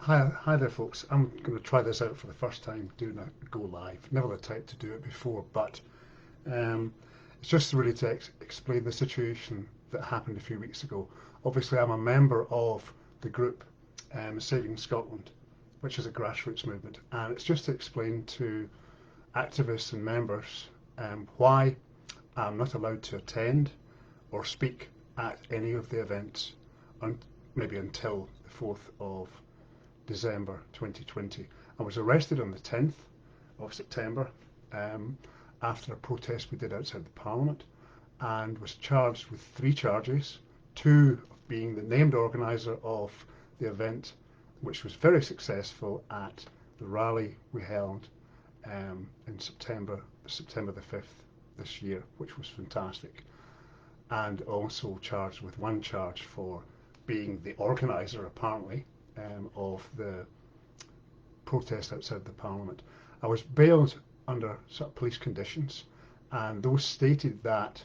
Hi there, folks. I'm going to try this out for the first time, doing a go live. Never had time to do it before, but um, it's just really to explain the situation that happened a few weeks ago. Obviously, I'm a member of the group Saving Scotland, which is a grassroots movement, and it's just to explain to activists and members why I'm not allowed to attend or speak at any of the events, maybe until the 4th of December 2020. I was arrested on the 10th of September after a protest we did outside the Parliament, and was charged with 3 charges, 2 of being the named organiser of the event, which was very successful at the rally we held in September the 5th this year, which was fantastic, and also charged with 1 charge for being the organiser, apparently, of the protest outside the Parliament. I was bailed under sort of police conditions, and those stated that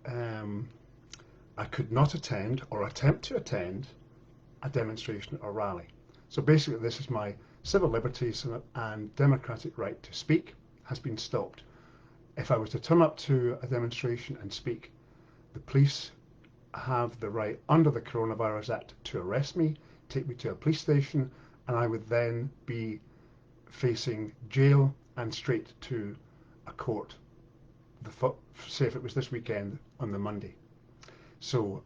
I could not attend or attempt to attend a demonstration or rally. So basically, this is my civil liberties and democratic right to speak has been stopped. If I was to turn up to a demonstration and speak, the police have the right under the Coronavirus Act to arrest me, take me to a police station, and I would then be facing jail and straight to a court, say if it was this weekend, on the Monday. So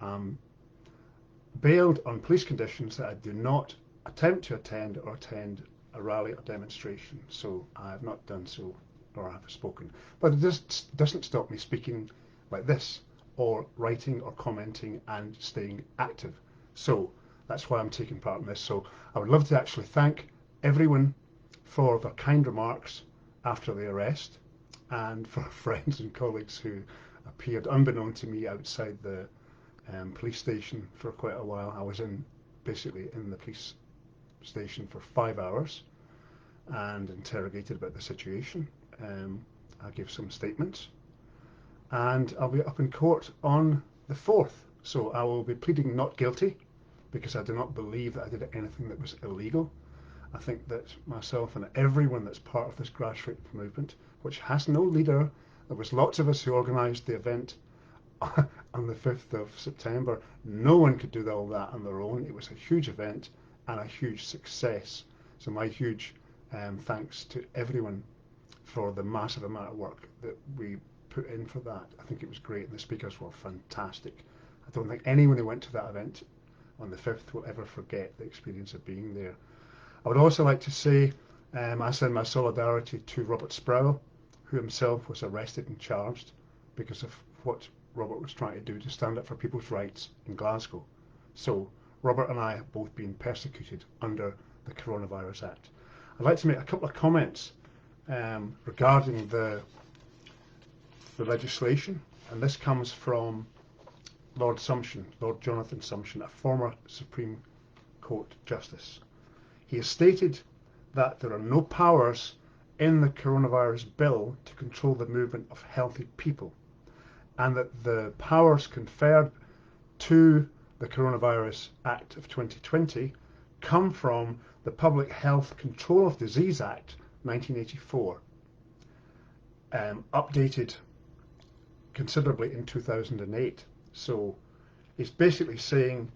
bailed on police conditions that I do not attempt to attend a rally or demonstration. So I have not done so, or have spoken. But it just doesn't stop me speaking like this, or writing or commenting and staying active. So that's why I'm taking part in this. So I would love to actually thank everyone for their kind remarks after the arrest, and for friends and colleagues who appeared unbeknown to me outside the police station for quite a while. I was basically in the police station for 5 hours and interrogated about the situation. I gave some statements, and I'll be up in court on the 4th. So I will be pleading not guilty, because I do not believe that I did anything that was illegal. I think that myself and everyone that's part of this grassroots movement, which has no leader, there was lots of us who organised the event on the 5th of September. No one could do all that on their own. It was a huge event and a huge success. So my huge thanks to everyone for the massive amount of work that we put in for that. I think it was great, and the speakers were fantastic. I don't think anyone who went to that event on the 5th will ever forget the experience of being there. I would also like to say I send my solidarity to Robert Sproul, who himself was arrested and charged because of what Robert was trying to do to stand up for people's rights in Glasgow. So Robert and I have both been persecuted under the Coronavirus Act. I'd like to make a couple of comments regarding the legislation, and this comes from Lord Jonathan Sumption, a former Supreme Court Justice. He has stated that there are no powers in the coronavirus bill to control the movement of healthy people, and that the powers conferred to the Coronavirus Act of 2020 come from the Public Health Control of Disease Act 1984, updated considerably in 2008. So it's basically saying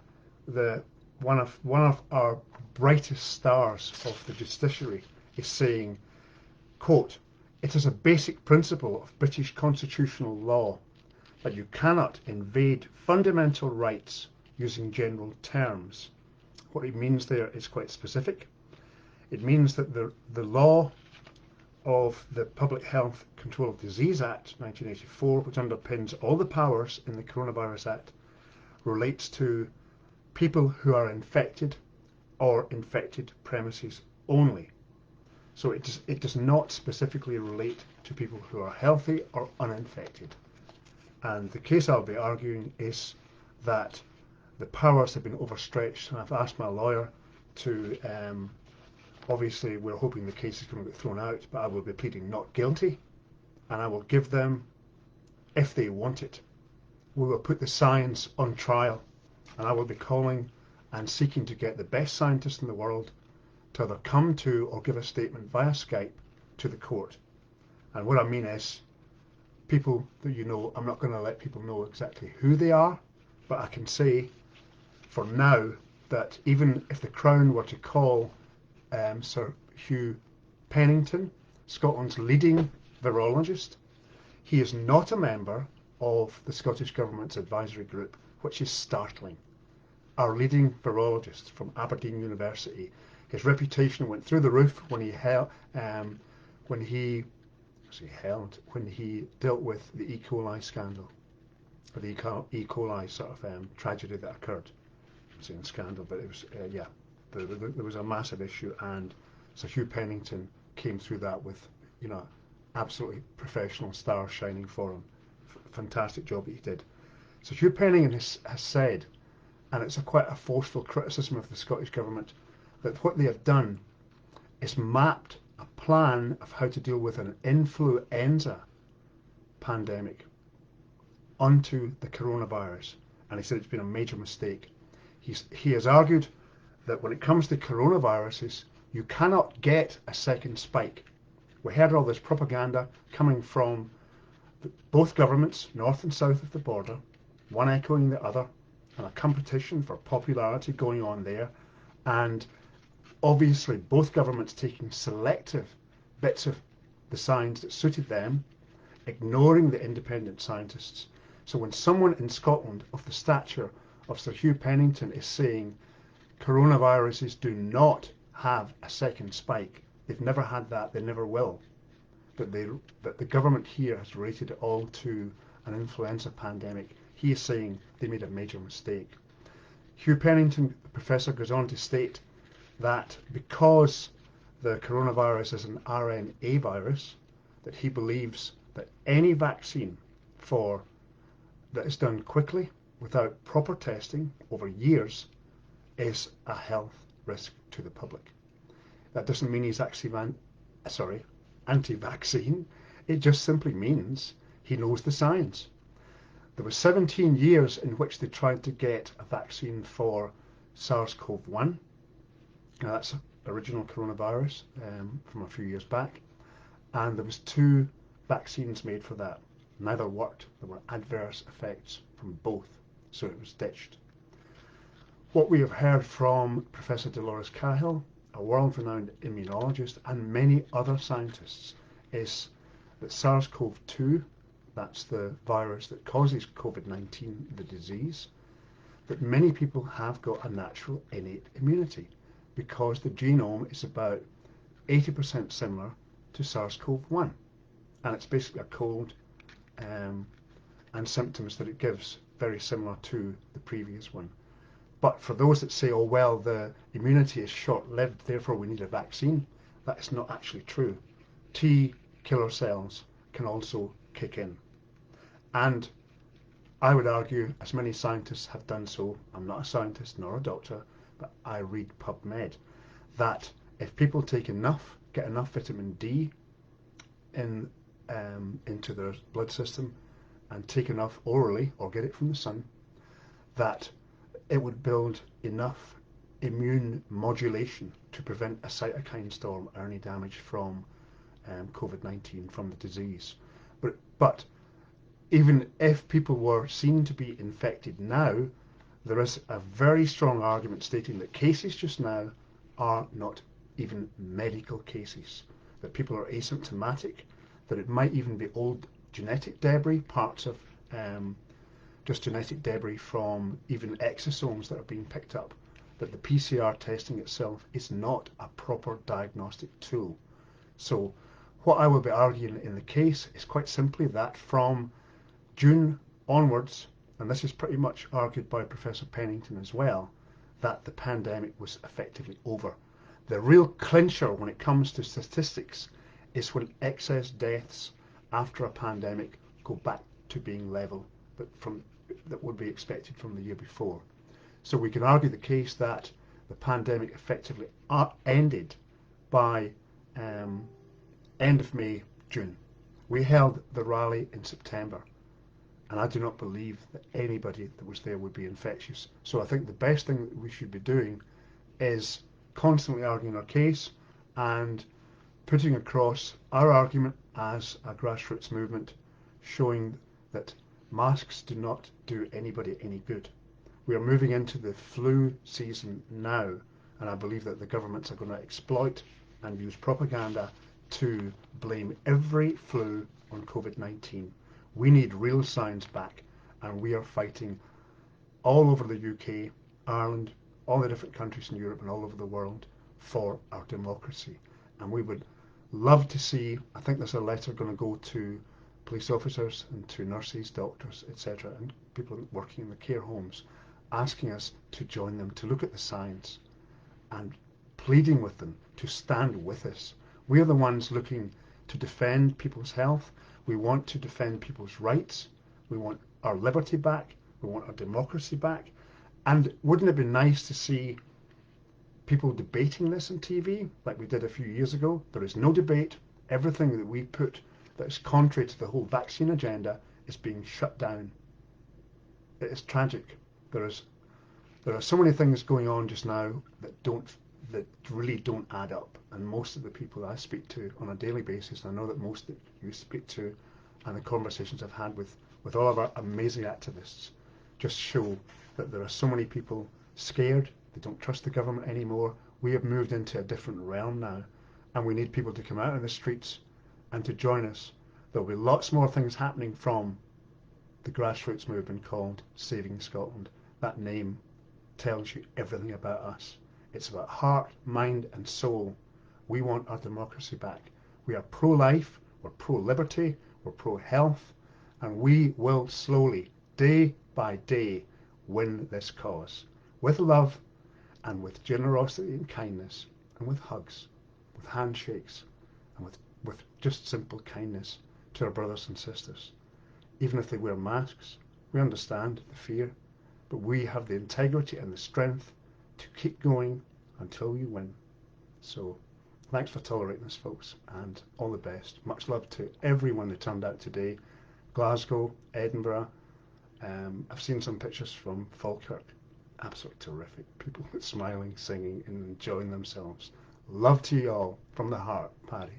that one of our brightest stars of the justiciary is saying, quote, "It is a basic principle of British constitutional law that you cannot invade fundamental rights using general terms." What it means there is quite specific. It means that the law of the Public Health Control of Disease Act 1984, which underpins all the powers in the Coronavirus Act, relates to people who are infected or infected premises only. So it does not specifically relate to people who are healthy or uninfected. And the case I'll be arguing is that the powers have been overstretched, and I've asked my lawyer to obviously, we're hoping the case is going to get thrown out, but I will be pleading not guilty, and I will give them, if they want it, we will put the science on trial, and I will be calling and seeking to get the best scientists in the world to either come to or give a statement via Skype to the court. And what I mean is, people that you know, I'm not going to let people know exactly who they are, but I can say for now that even if the Crown were to call Sir Hugh Pennington, Scotland's leading virologist, he is not a member of the Scottish Government's advisory group, which is startling. Our leading virologist from Aberdeen University, his reputation went through the roof when he dealt with the E. coli scandal, or the E. coli sort of tragedy that occurred. I'm saying scandal, but it was there was a massive issue, and Sir Hugh Pennington came through that with, absolutely professional stars shining for him. Fantastic job that he did. So Hugh Pennington has said, and it's quite a forceful criticism of the Scottish Government, that what they have done is mapped a plan of how to deal with an influenza pandemic onto the coronavirus, and he said it's been a major mistake. He has argued that when it comes to coronaviruses, you cannot get a second spike. We heard all this propaganda coming from both governments, north and south of the border, one echoing the other, and a competition for popularity going on there, and obviously both governments taking selective bits of the science that suited them, ignoring the independent scientists. So when someone in Scotland of the stature of Sir Hugh Pennington is saying coronaviruses do not have a second spike, they've never had that, they never will, that the government here has related it all to an influenza pandemic, he is saying they made a major mistake. Hugh Pennington, the professor, goes on to state that because the coronavirus is an RNA virus, that he believes that any vaccine that is done quickly without proper testing over years is a health risk to the public. That doesn't mean he's actually anti-vaccine. It just simply means he knows the science. There were 17 years in which they tried to get a vaccine for SARS-CoV-1. Now that's original coronavirus from a few years back, and there was 2 vaccines made for that. Neither worked. There were adverse effects from both, so it was ditched. What we have heard from Professor Dolores Cahill, a world-renowned immunologist, and many other scientists, is that SARS-CoV-2, that's the virus that causes COVID-19, the disease, that many people have got a natural innate immunity because the genome is about 80% similar to SARS-CoV-1, and it's basically a cold and symptoms that it gives very similar to the previous one. But for those that say, oh well, the immunity is short-lived, therefore we need a vaccine, that is not actually true. T killer cells can also kick in. And I would argue, as many scientists have done so, I'm not a scientist nor a doctor, but I read PubMed, that if people get enough vitamin D into their blood system and take enough orally or get it from the sun, that it would build enough immune modulation to prevent a cytokine storm or any damage from COVID-19, from the disease. But even if people were seen to be infected now, there is a very strong argument stating that cases just now are not even medical cases, that people are asymptomatic, that it might even be old genetic debris, parts of just genetic debris from even exosomes that are being picked up, that the PCR testing itself is not a proper diagnostic tool. So what I will be arguing in the case is quite simply that from June onwards, and this is pretty much argued by Professor Pennington as well, that the pandemic was effectively over. The real clincher when it comes to statistics is when excess deaths after a pandemic go back to being level that would be expected from the year before. So we can argue the case that the pandemic effectively ended by end of May, June. We held the rally in September, and I do not believe that anybody that was there would be infectious. So I think the best thing that we should be doing is constantly arguing our case and putting across our argument as a grassroots movement, showing that masks do not do anybody any good. We are moving into the flu season now, and I believe that the governments are going to exploit and use propaganda to blame every flu on COVID-19. We need real science back, and we are fighting all over the UK, Ireland, all the different countries in Europe and all over the world for our democracy. And we would love to see, I think there's a letter going to go to police officers and to nurses, doctors, etc., and people working in the care homes, asking us to join them, to look at the science and pleading with them to stand with us. We are the ones looking to defend people's health. We want to defend people's rights. We want our liberty back. We want our democracy back. And wouldn't it be nice to see people debating this on TV like we did a few years ago? There is no debate. Everything that we put that is contrary to the whole vaccine agenda is being shut down. It is tragic. There are so many things going on just now that really don't add up. And most of the people I speak to on a daily basis, I know that most that you speak to, and the conversations I've had with all of our amazing activists, just show that there are so many people scared. They don't trust the government anymore. We have moved into a different realm now, and we need people to come out in the streets and to join us. There'll be lots more things happening from the grassroots movement called Saving Scotland. That name tells you everything about us. It's about heart, mind and soul. We want our democracy back. We are pro-life, we're pro-liberty, we're pro-health, and we will slowly, day by day, win this cause. With love and with generosity and kindness, and with hugs, with handshakes, and with just simple kindness to our brothers and sisters. Even if they wear masks, we understand the fear, but we have the integrity and the strength to keep going until we win. So thanks for tolerating us, folks, and all the best. Much love to everyone who turned out today. Glasgow, Edinburgh. I've seen some pictures from Falkirk. Absolutely terrific. People smiling, singing and enjoying themselves. Love to you all from the heart, Paddy.